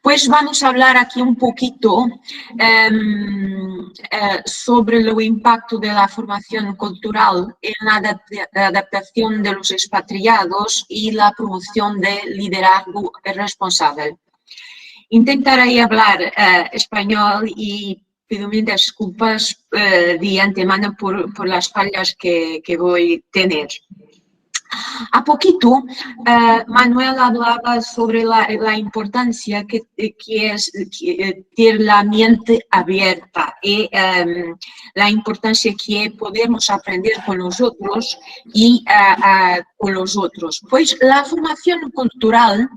Pues vamos a hablar aquí un poquito sobre el impacto de la formación cultural en la adaptación de los expatriados y la promoción del liderazgo responsable. Intentaré hablar español y pido mil disculpas de antemano por las fallas que voy a tener. Há poquito, Manuel hablaba sobre la importancia que es ter la mente abierta y la importancia que podemos aprender con los otros y con los otros. Pues la formación cultural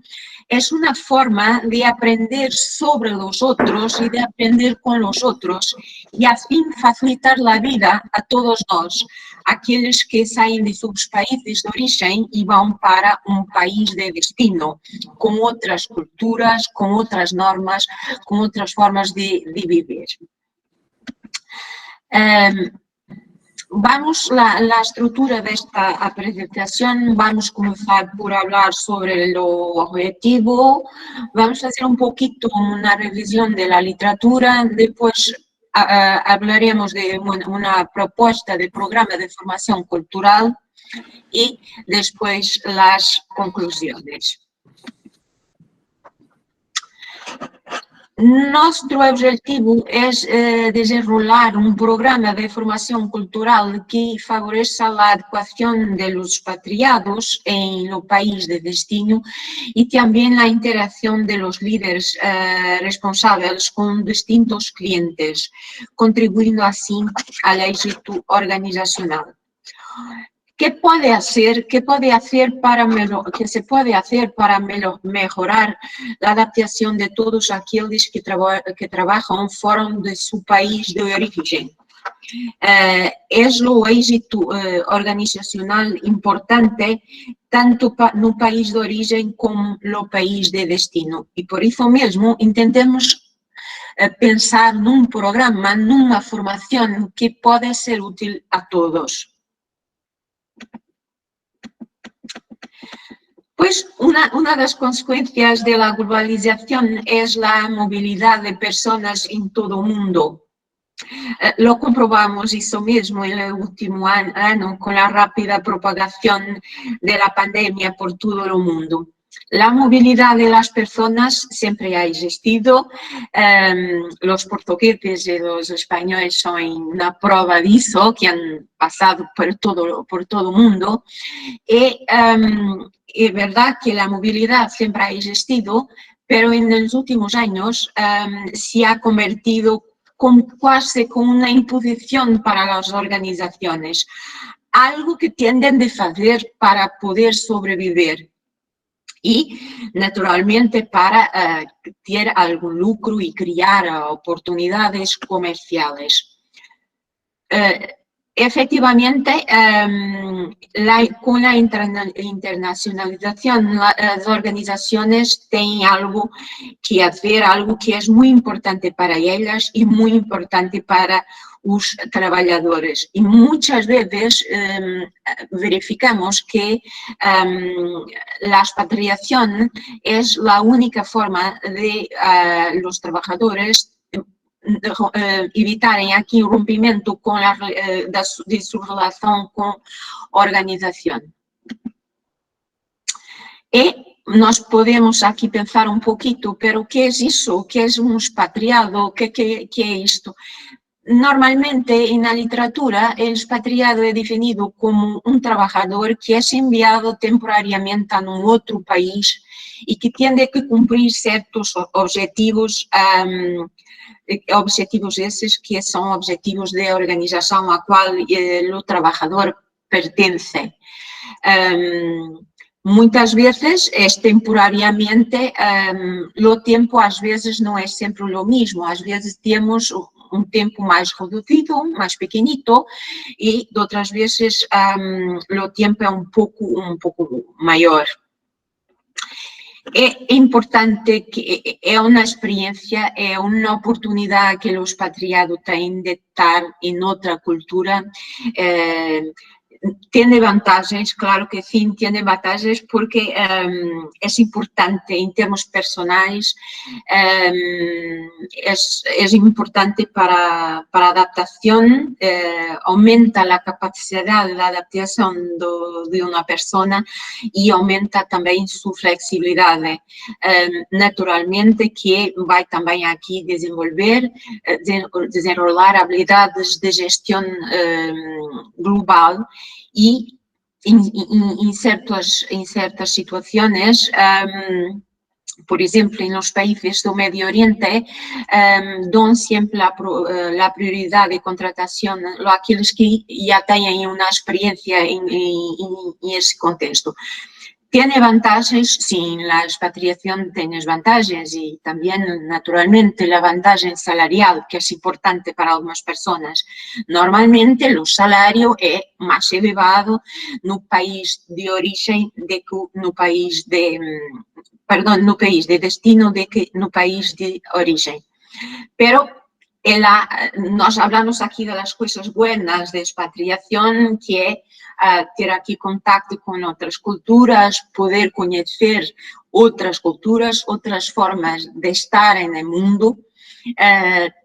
es una forma de aprender sobre los otros y de aprender con los otros y así facilitar la vida a todos nós, aqueles que saem de seus países de origem e vão para um país de destino, com outras culturas, com outras normas, com outras formas de viver. La estructura de esta presentación, vamos a comenzar por hablar sobre el objetivo, vamos a hacer un poquito una revisión de la literatura, después hablaremos de una propuesta de programa de formación cultural y después las conclusiones. Nuestro objetivo es desarrollar un programa de formación cultural que favorezca la adecuación de los expatriados en el país de destino y también la interacción de los líderes responsables con distintos clientes, contribuyendo así al éxito organizacional. ¿Qué se puede hacer para mejorar la adaptación de todos aquellos que trabajan fuera de su país de origen? Es el éxito organizacional importante tanto no país de origen como no país de destino. Y por eso mismo intentemos pensar num programa, numa formación que puede ser útil a todos. Pues una de las consecuencias de la globalización es la movilidad de personas en todo el mundo. Lo comprobamos eso mismo en el último año con la rápida propagación de la pandemia por todo el mundo. La movilidad de las personas siempre ha existido. Los portugueses y los españoles son una prueba de eso, que han pasado por todo el mundo. Y es verdad que la movilidad siempre ha existido, pero en los últimos años se ha convertido casi con una imposición para las organizaciones, algo que tienden a hacer para poder sobrevivir y, naturalmente, para tener algún lucro y crear oportunidades comerciales. Efectivamente, con la internacionalización, las organizaciones tienen algo que hacer, algo que es muy importante para ellas y muy importante para los trabajadores. Y muchas veces verificamos que la expatriación es la única forma de los trabajadores evitarem aqui o rompimento de sua relação com a organização. E nós podemos aqui pensar um pouquinho, pero o que é isso? O que é um expatriado? O que é isto? Normalmente, na literatura, o expatriado é definido como um trabalhador que é enviado temporariamente a um outro país e que tem que cumprir certos objetivos esses que são objetivos de organização a qual o trabalhador pertence. Muitas vezes é temporariamente, o tempo às vezes não é sempre o mesmo, às vezes temos um tempo mais reduzido, mais pequenito, e de outras vezes o tempo é um pouco maior. É importante que é uma experiência, é uma oportunidade que o expatriado tem de estar em outra cultura, tiene vantagens, claro que sim, tiene vantagens porque é importante em termos personais, é importante para a adaptação, aumenta a capacidade de adaptação de uma pessoa e aumenta também sua flexibilidade. Naturalmente que vai também aqui desenvolver habilidades de gestão global e em certas situações, por exemplo, nos países do Medio Oriente, dão sempre a prioridade de contratação àqueles que já têm uma experiência em esse contexto. Tiene vantagens, sim, a expatriação tem vantagens e também, naturalmente, a vantagem salarial, que é importante para algumas pessoas. Normalmente, o salário é mais elevado no país de origem do que no país de, no país de destino do que no país de origem. Pero nós falamos aqui das coisas boas de expatriação, que é ter aqui contato com outras culturas, poder conhecer outras culturas, outras formas de estar no mundo.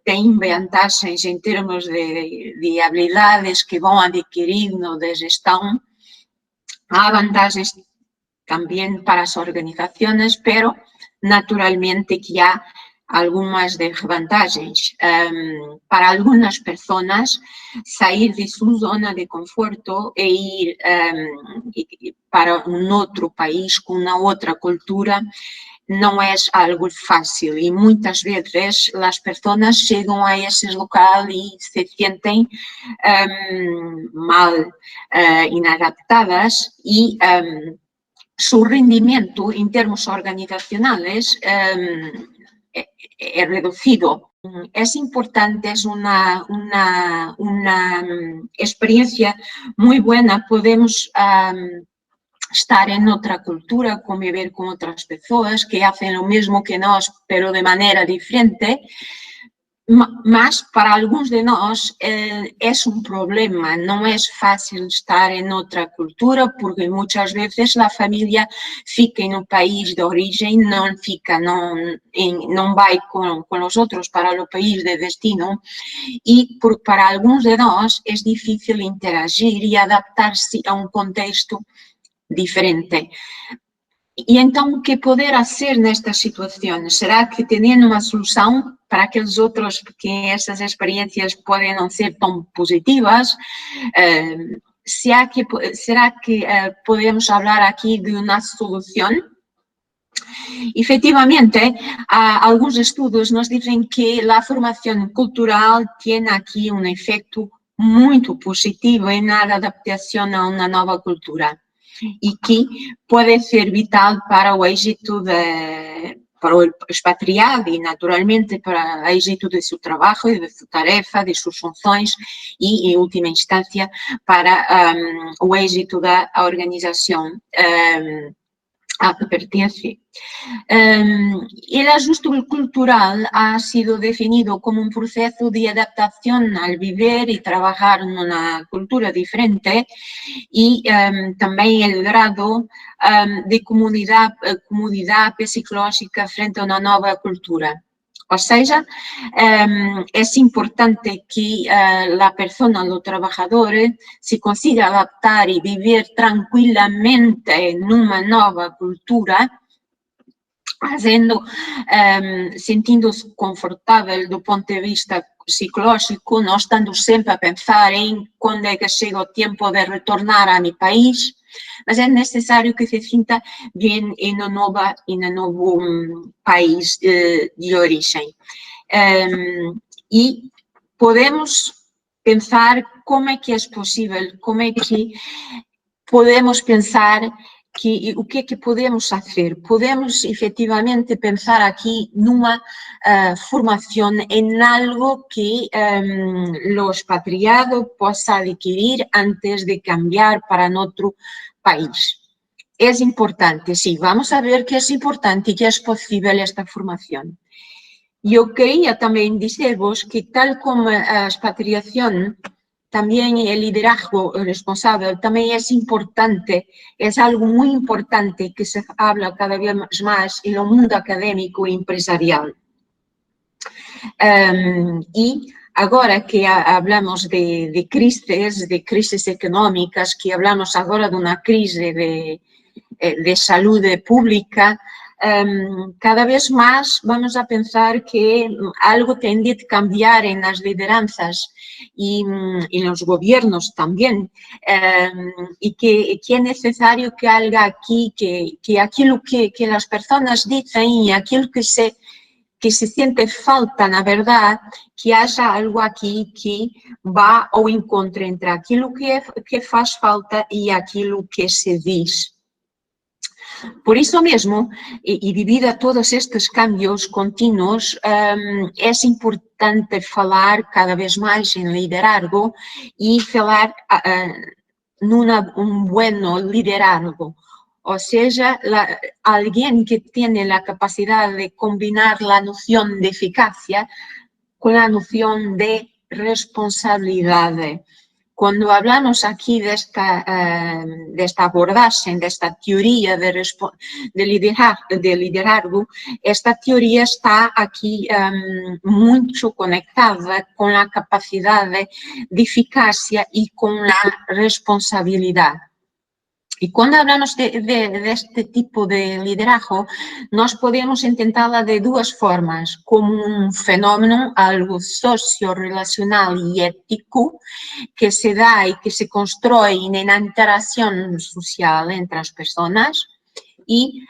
Tem vantagens em termos de habilidades que vão adquirindo de gestão. Há vantagens também para as organizações, pero naturalmente que há algumas desvantagens. Para algumas pessoas, sair de sua zona de conforto e ir para outro país com uma outra cultura não é algo fácil e muitas vezes as pessoas chegam a esses locais e se sentem mal, inadaptadas e su rendimiento en termos organizacionales es reducido. Es importante, es una experiencia muy buena. Podemos estar en outra cultura, conviver com outras pessoas que fazem o mesmo que nós, pero de maneira diferente. Mas para alguns de nós é problema, não é fácil estar em outra cultura, porque muitas vezes a família fica no país de origem, não vai com os outros para o país de destino, e para alguns de nós é difícil interagir e adaptar-se a contexto diferente. E então, o que poder fazer nestas situações? Será que tendo uma solução para aqueles outros que essas experiências podem não ser tão positivas? Será que podemos falar aqui de uma solução? Efetivamente, alguns estudos nos dizem que a formação cultural tem aqui efeito muito positivo na adaptação a uma nova cultura. E que pode ser vital para o êxito para o expatriado e, naturalmente, para o êxito de seu trabalho, de sua tarefa, de suas funções e, em última instância, para o êxito da organização a que pertence. El ajuste cultural ha sido definido como un proceso de adaptación al vivir y trabajar en una cultura diferente y también el grado de comodidad psicológica frente a una nueva cultura. Ou seja, é importante que a pessoa, o trabalhador, se consiga adaptar e viver tranquilamente numa nova cultura, sentindo-se confortável do ponto de vista psicológico, não estando sempre a pensar em quando é que chega o tempo de retornar a meu país, mas é necessário que se sinta bem no novo país de origem. E podemos pensar como é que é possível, como é que podemos pensar o que é que podemos fazer. Podemos efetivamente pensar aqui numa formação em algo que o expatriado possa adquirir antes de cambiar para outro país. É importante, sim, vamos a ver que é importante e que é possível esta formação. Eu queria também dizer-vos que, tal como a expatriação también el liderazgo responsable también es importante, es algo muy importante que se habla cada vez más en el mundo académico y empresarial. Y agora que hablamos de crisis económicas, que hablamos agora de una crisis de salud pública, cada vez más vamos a pensar que algo tiende a cambiar en las lideranzas y en los gobiernos también, y que es necesario que haya aquí, que aquello que las personas dicen y aquello que se siente falta, na verdade, que haja algo aqui que vá ao encontro entre aquilo que faz falta e aquilo que se diz. Por isso mesmo, e devido a todos estes cambios contínuos, é importante falar cada vez mais em liderazgo e falar num bom liderazgo. O sea, alguien que tiene la capacidad de combinar la noción de eficacia con la noción de responsabilidad. Cuando hablamos aquí de esta abordaje, de esta teoría de liderazgo, esta teoría está aquí mucho conectada con la capacidad de eficacia y con la responsabilidad. Y cuando hablamos de este tipo de liderazgo, nos podemos intentarla de dos formas, como un fenómeno, algo socio-relacional y ético, que se da y que se construye en la interacción social entre las personas, y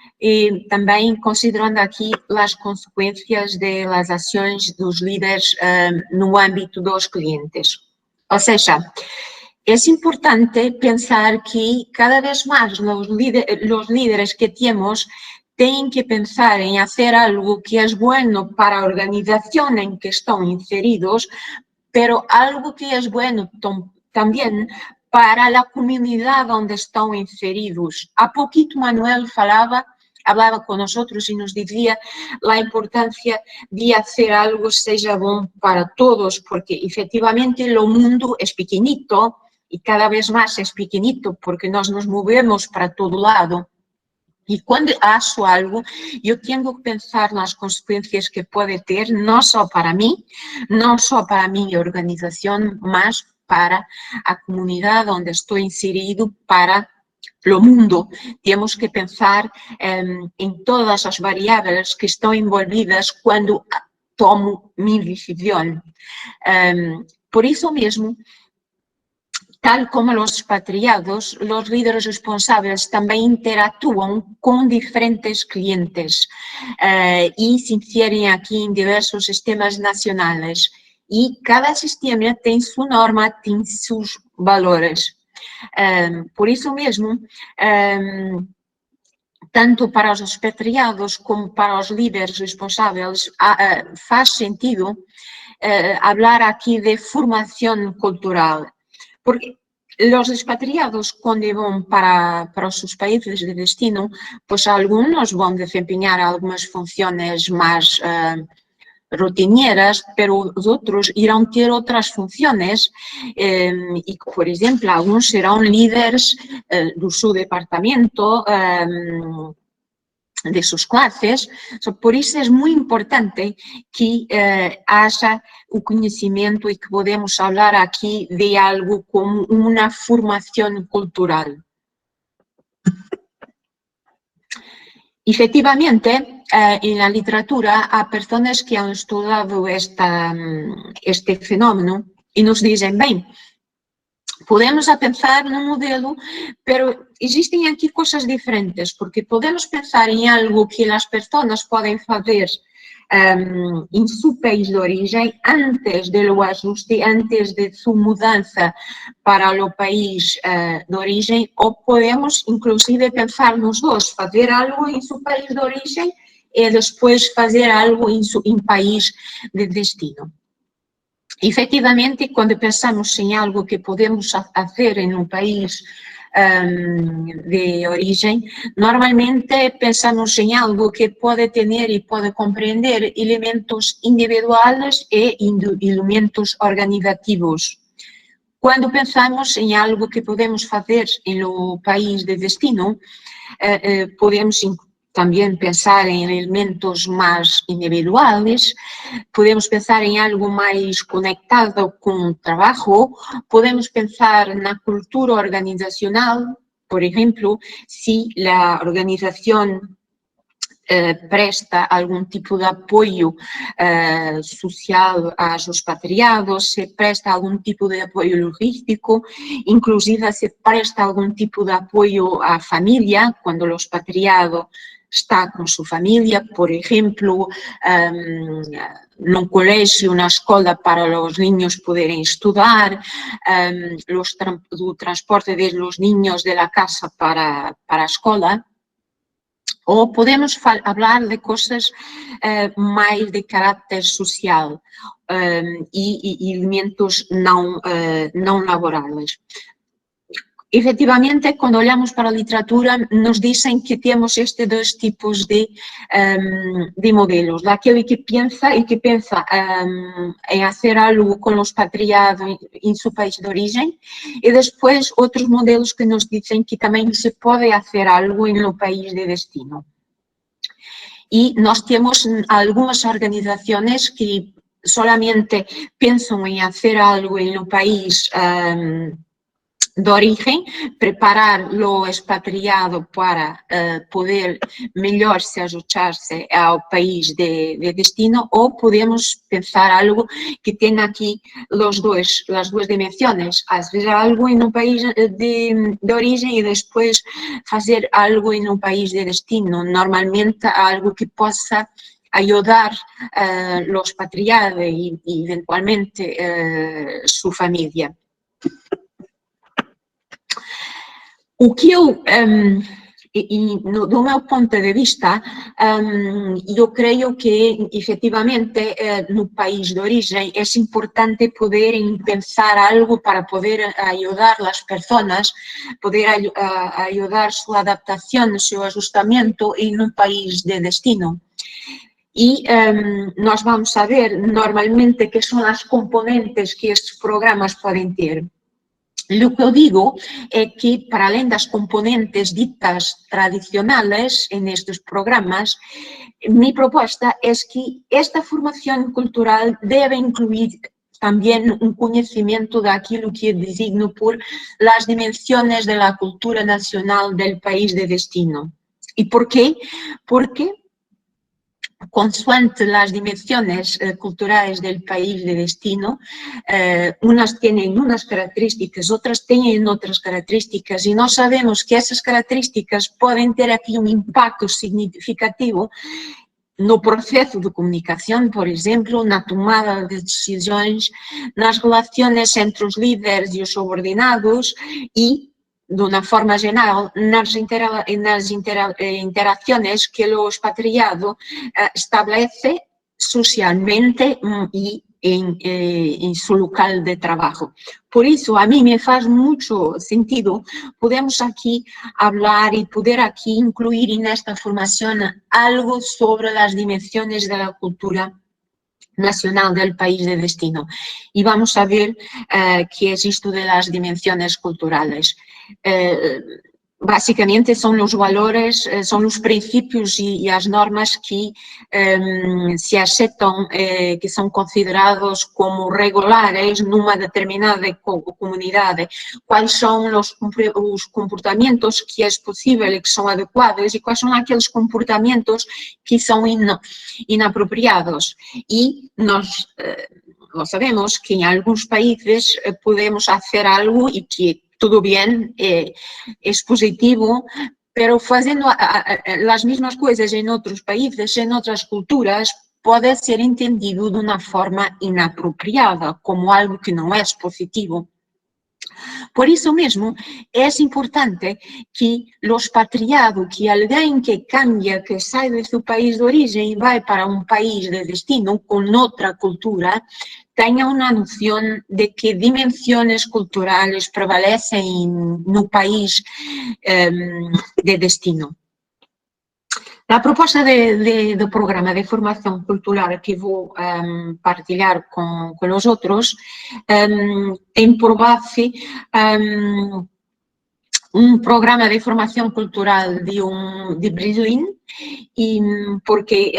también considerando aquí las consecuencias de las acciones de los líderes no ámbito de los clientes. O sea, es importante pensar que cada vez más los líderes que tenemos tienen que pensar en hacer algo que es bueno para la organización en que están inseridos, pero algo que es bueno también para la comunidad donde están inseridos. A poquito Manuel hablaba con nosotros y nos decía la importancia de hacer algo que sea bueno para todos, porque efectivamente el mundo es pequeñito, y cada vez más es pequeñito porque nos movemos para todo lado. Y cuando hago algo, yo tengo que pensar en las consecuencias que puede tener, no solo para mí, no solo para mi organización, más para la comunidad donde estoy inserido, para el mundo. Tenemos que pensar en todas las variables que están envolvidas cuando tomo mi decisión. Por eso mismo, tal como los expatriados, los líderes responsables también interactúan con diferentes clientes y se infieren aquí en diversos sistemas nacionales. Y cada sistema tiene su norma, tiene sus valores. Por eso mismo, tanto para los expatriados como para los líderes responsables, faz sentido hablar aquí de formación cultural. Porque los expatriados, cuando van para sus países de destino, pues algunos van a desempeñar algunas funciones más rotineras, pero los otros irán tener otras funciones y, por ejemplo, algunos serán líderes de su departamento, de sus clases. Por eso es muy importante que haya un conocimiento y que podemos hablar aquí de algo como una formación cultural. Efectivamente, en la literatura hay personas que han estudiado este fenómeno y nos dicen, bien, podemos pensar en un modelo, pero existen aquí cosas diferentes, porque podemos pensar en algo que las personas pueden hacer en su país de origen antes del ajuste, antes de su mudanza para el país de origen, o podemos inclusive pensar los dos, hacer algo en su país de origen y después hacer algo en su país de destino. Efectivamente, cuando pensamos en algo que podemos hacer en un país de origen, normalmente pensamos en algo que puede tener y puede comprender elementos individuales e elementos organizativos. Quando pensamos em algo que podemos fazer no país de destino, podemos também pensar em elementos mais individuais, podemos pensar em algo mais conectado com o trabalho, podemos pensar na cultura organizacional, por exemplo, se a organização presta algum tipo de apoio social aos expatriados, se presta algum tipo de apoio logístico, inclusive se presta algum tipo de apoio à família, quando o expatriado está com sua família, por exemplo, num colégio, na escola para os niños poderem estudar, o transporte dos niños da casa para a escola. Ou podemos falar de coisas mais de caráter social e elementos não laborais. Efetivamente, quando olhamos para a literatura, nos dizem que temos estes dois tipos de modelos. Daquele que pensa em fazer algo com o expatriado em seu país de origem, e depois outros modelos que nos dizem que também se pode fazer algo no país de destino. E nós temos algumas organizações que solamente pensam em fazer algo no país de origem, preparar o expatriado para poder melhor se ajustar-se ao país de destino, ou podemos pensar algo que tenha aqui as duas dimensões, fazer algo no país de origem e depois fazer algo no país de destino, normalmente algo que possa ajudar o expatriado e eventualmente sua família. O que eu, do meu ponto de vista, eu creio que, efetivamente, no país de origem é importante poderem pensar algo para poder ajudar as pessoas, poder ajudar sua adaptação, seu ajustamento em um país de destino. E nós vamos saber, normalmente, que são as componentes que estes programas podem ter. O que eu digo é que, para além das componentes ditas tradicionais nestes programas, minha proposta é que esta formação cultural deve incluir também conhecimento daquilo que designo por as dimensões da cultura nacional do país de destino. E por quê? Porque consoante las dimensiones culturales del país de destino, unas tienen unas características, otras tienen otras características, y no sabemos que esas características pueden tener aquí un impacto significativo no proceso de comunicación, por exemplo, na tomada de decisões, nas relações entre os líderes e os subordinados e, de uma forma geral, nas interações que o expatriado estabelece socialmente e em seu local de trabalho. Por isso, a mim me faz muito sentido, podemos aqui falar e poder aqui incluir nesta formação algo sobre as dimensões da cultura nacional do país de destino. E vamos a ver que é isto das dimensões culturais. Básicamente son os valores, son os princípios e as normas que se aceitam, que são considerados como regulares numa determinada comunidade. Quais são os comportamentos que é possível e que são adequados e quais são aqueles comportamentos que são inapropriados. E nós sabemos que em alguns países podemos fazer algo e que tudo bem, é positivo, pero fazendo as mesmas coisas em outros países, em outras culturas, pode ser entendido de uma forma inapropriada, como algo que não é positivo. Por isso mesmo, é importante que o expatriado, que alguém que cambia, que sai de seu país de origem e vai para um país de destino com outra cultura, tenha uma noção de que dimensões culturais prevalecem no país de destino. A proposta do programa de formação cultural que vou partilhar com os outros tem por base un programa de formación cultural de Breslin, y porque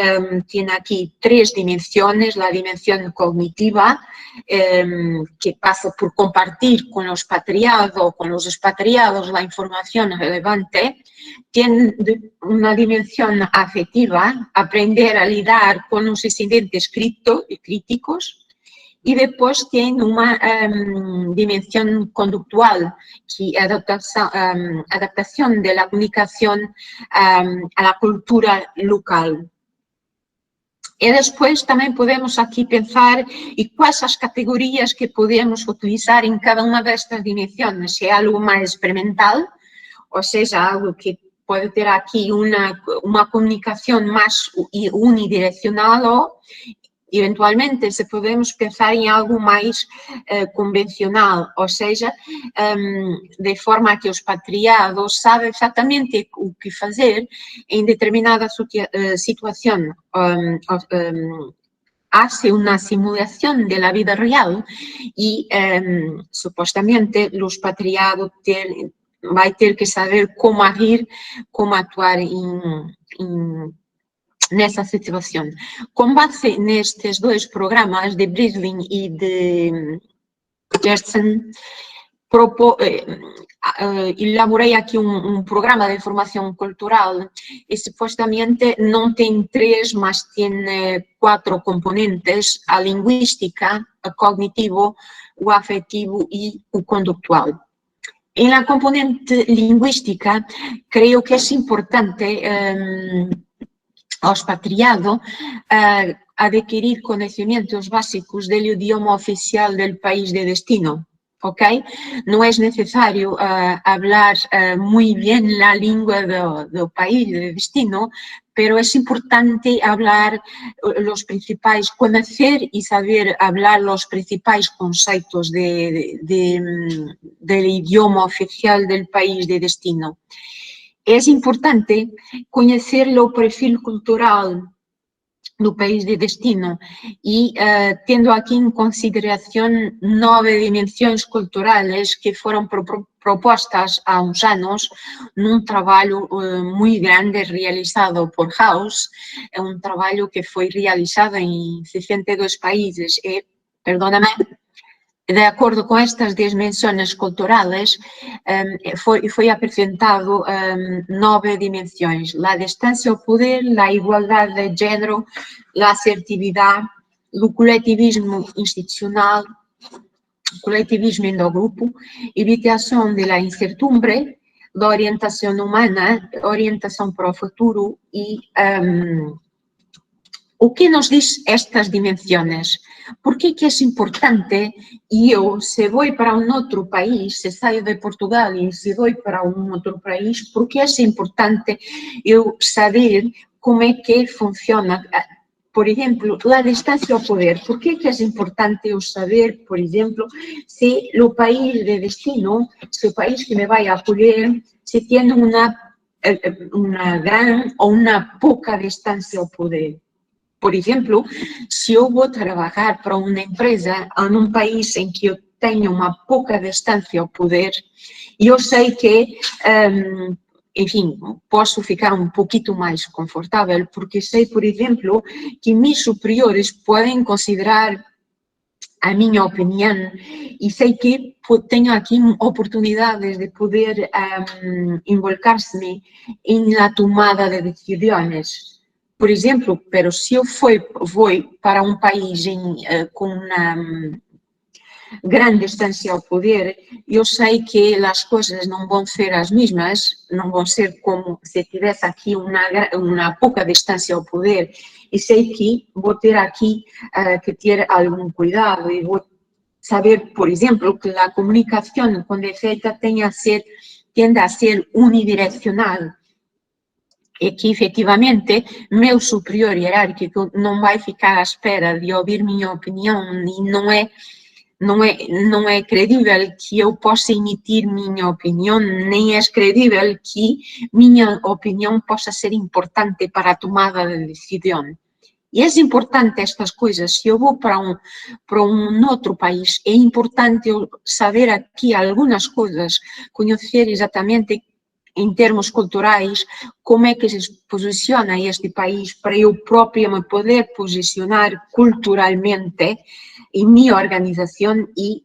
tiene aquí 3 dimensiones: la dimensión cognitiva, que pasa por compartir con los expatriados la información relevante; tiene una dimensión afectiva, aprender a lidar con los incidentes críticos; y después tiene una dimensión conductual, que adaptación de la comunicación a la cultura local. Y después también podemos aquí pensar en cuáles las categorías que podemos utilizar en cada una de estas dimensiones, si algo más experimental, o sea, algo que puede tener aquí una comunicación más unidireccional, o eventualmente se podemos pensar em algo mais convencional, ou seja, de forma que o expatriado sabe exatamente o que fazer em determinada situação. Hace una simulación de la vida real y supuestamente el expatriado va a tener que saber cómo agir, cómo actuar nessa situação. Com base nestes 2 programas de Breslin e de Gerson, elaborei aqui um programa de formação cultural e supostamente não tem 3, mas tem 4 componentes: a linguística, o cognitivo, o afetivo e o conductual. En la componente lingüística, creo que es importante ao expatriado adquirir conhecimentos básicos del idioma oficial del país de destino, ¿ok? No es necesario hablar muy bien la lengua del país de destino, pero es importante hablar los principales, conocer y saber hablar los principales conceptos del idioma oficial del país de destino. Es importante conocer el perfil cultural del país de destino y teniendo aquí en consideración 9 dimensiones culturales que fueron propuestas há uns años en un trabajo muy grande realizado por House, un trabajo que fue realizado en 62 países. Perdóname, de acordo com estas dimensões culturais, foi apresentado 9 dimensões: a distância ao poder, a igualdade de género, a assertividade, o coletivismo institucional, o coletivismo endogrupo, evitação da incertidumbre, da orientação humana, orientação para o futuro. E o que nos diz estas dimensões? Por que é importante eu, se vou para outro país, se saio de Portugal e se vou para outro país, por que é importante eu saber como é que funciona? Por exemplo, a distância ao poder. Por que é importante eu saber, por exemplo, se o país de destino, se o país que me vai acolher, se tem uma grande ou uma pouca distância ao poder? Por exemplo, se eu vou trabalhar para uma empresa em um país em que eu tenho uma pouca distância ao poder, eu sei que, enfim, posso ficar um pouquinho mais confortável, porque sei, por exemplo, que meus superiores podem considerar a minha opinião e sei que tenho aqui oportunidades de poder involucrar-me na tomada de decisões. Por exemplo, pero se eu vou para um país com uma grande distância ao poder, eu sei que as coisas não vão ser as mesmas, não vão ser como se tivesse aqui uma pouca distância ao poder, e sei que vou ter aqui que ter algum cuidado e vou saber, por exemplo, que a comunicação, quando é feita, tende a ser unidirecional. É que, efetivamente, meu superior hierárquico não vai ficar à espera de ouvir minha opinião e não é credível que eu possa emitir minha opinião, nem é credível que minha opinião possa ser importante para a tomada de decisão. E é importante estas coisas. Se eu vou para um outro país, é importante eu saber aqui algumas coisas, conhecer exatamente em termos culturais como é que se posiciona este país para eu própria me poder posicionar culturalmente em minha organização e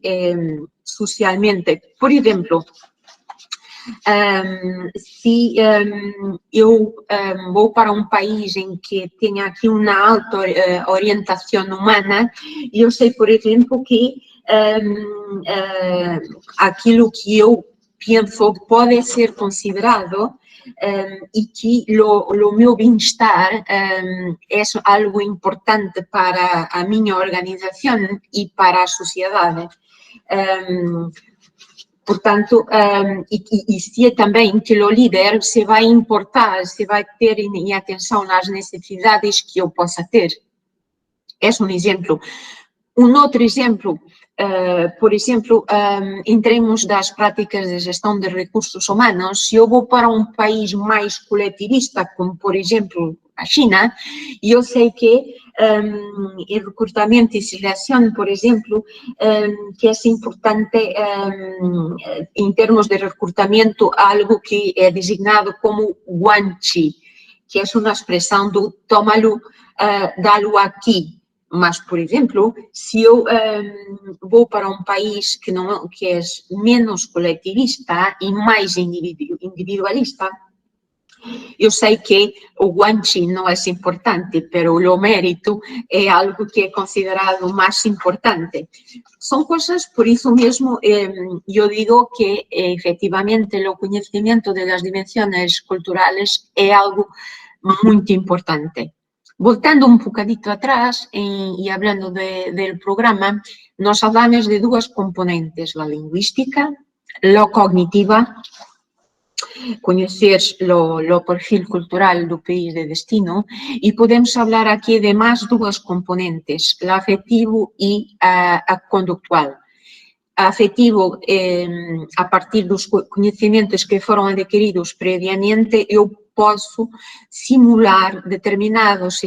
socialmente. Por exemplo, se eu vou para um país em que tenha aqui uma alta orientação humana, eu sei, por exemplo, que aquilo que eu penso pode ser considerado e que o meu bem-estar é algo importante para a minha organização e para a sociedade. Portanto, e se é também que o líder se vai importar, se vai ter em atenção as necessidades que eu possa ter. É um exemplo. Um outro exemplo, por exemplo, em termos das práticas de gestão de recursos humanos, se eu vou para um país mais coletivista, como por exemplo a China, eu sei que em recrutamento e seleção, por exemplo, que é importante em termos de recrutamento algo que é designado como guanchi, que é uma expressão do tómalo, dá-lo aqui. Mas, por exemplo, se eu vou para um país que é menos coletivista e mais individualista, eu sei que o guanchi não é importante, mas o mérito é algo que é considerado mais importante. São coisas, por isso mesmo, eu digo que, efetivamente, o conhecimento das dimensões culturais é algo muito importante. Voltando um bocadito atrás e falando do programa, nós falamos de duas componentes, a linguística, a cognitiva, conhecer o perfil cultural do país de destino, e podemos falar aqui de mais duas componentes, o afetivo e a conductual. Afetivo, a partir dos conhecimentos que foram adquiridos previamente, eu posso simular determinados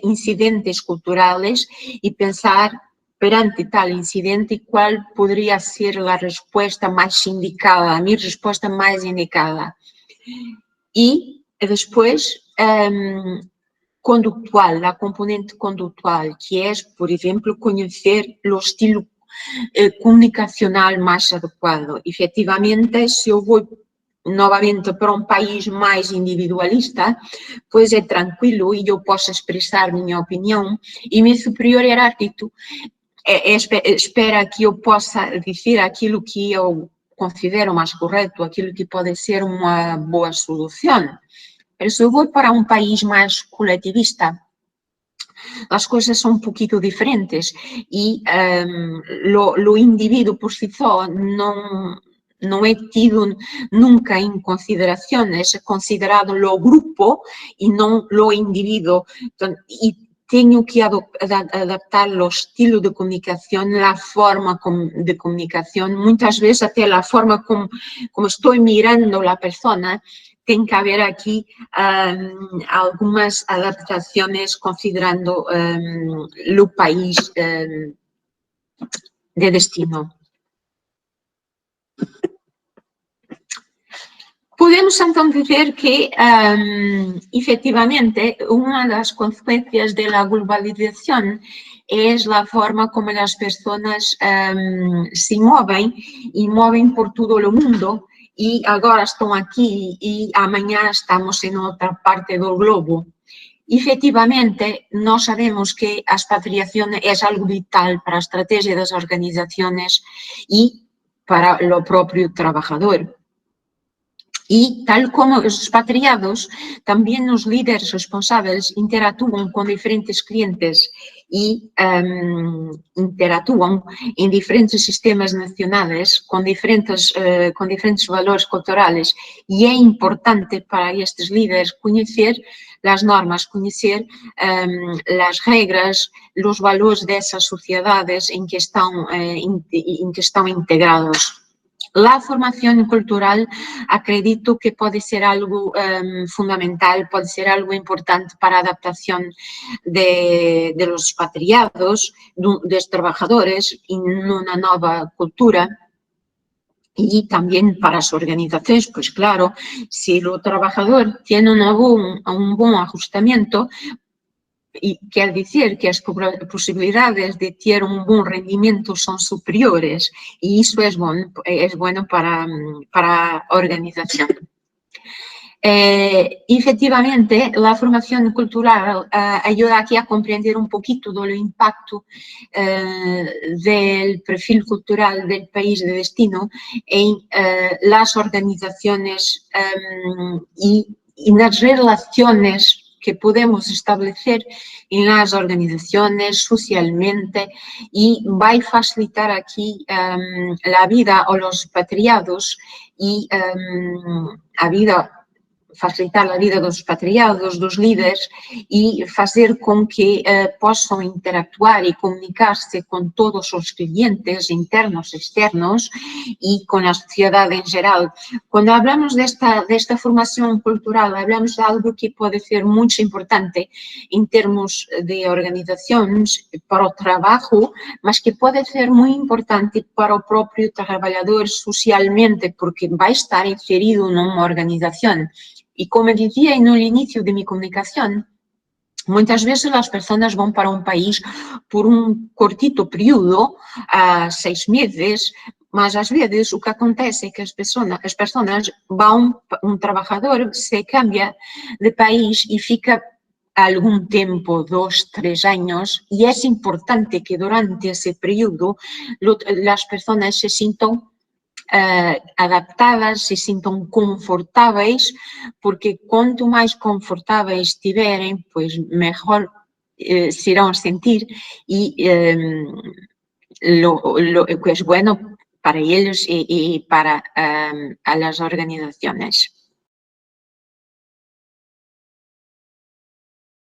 incidentes culturais e pensar perante tal incidente qual poderia ser a resposta mais indicada, a minha resposta mais indicada. E depois, conductual, a componente conductual, que é, por exemplo, conhecer o estilo comunicacional mais adequado. Efetivamente, se eu vou novamente para um país mais individualista, pois é tranquilo e eu posso expressar minha opinião e meu superior hierárquico espera que eu possa dizer aquilo que eu considero mais correto, aquilo que pode ser uma boa solução. Mas se eu vou para um país mais coletivista, as coisas são um pouquinho diferentes e o indivíduo por si só não é tido nunca em consideração, é considerado o grupo e não o indivíduo. Então, e tenho que adaptar o estilo de comunicação, a forma de comunicação, muitas vezes até a forma como estou mirando a pessoa. Tem que haver aqui algumas adaptações considerando o país de destino. Podemos então dizer que, efetivamente, uma das consequências da globalização é a forma como as pessoas se movem e movem por todo o mundo. E agora estão aqui e amanhã estamos em outra parte do globo. Efetivamente, nós sabemos que a expatriação é algo vital para a estratégia das organizações e para o próprio trabalhador. Y tal como los expatriados, también los líderes responsables interactúan con diferentes clientes y interactúan en diferentes sistemas nacionales con diferentes valores culturales. Y es importante para estos líderes conocer las normas, conocer las reglas, los valores de esas sociedades en que están integrados. La formación cultural acredito que puede ser algo fundamental, puede ser algo importante para la adaptación de los expatriados, de los trabajadores en una nueva cultura. Y también para las organizaciones, pues claro, si el trabajador tiene un buen ajustamiento, y quiere decir que las posibilidades de tener un buen rendimiento son superiores y eso es bueno para la organización. Efectivamente, la formación cultural ayuda aquí a comprender un poquito del impacto del perfil cultural del país de destino en las organizaciones y en las relaciones que podemos establecer en las organizaciones socialmente y va a facilitar aquí la vida a los expatriados y facilitar la vida dos expatriados, dos líderes e fazer com que possam interactuar e comunicar-se com todos os clientes internos, externos e com a sociedade em geral. Quando falamos desta formação cultural, falamos de algo que pode ser muito importante em termos de organizações para o trabalho, mas que pode ser muito importante para o próprio trabalhador socialmente, porque vai estar inserido numa organização. Y como decía en el inicio de mi comunicación, muchas veces las personas van para un país por un cortito periodo, 6 meses, mas às vezes o que acontece é que as pessoas vão, um trabalhador se cambia de país e fica algum tempo, 2, 3 anos, e é importante que durante esse período as pessoas se sintam adaptadas, se sintam confortáveis, porque quanto mais confortáveis estiverem, pois melhor se irão sentir e lo que es bueno para ellos y para las organizaciones.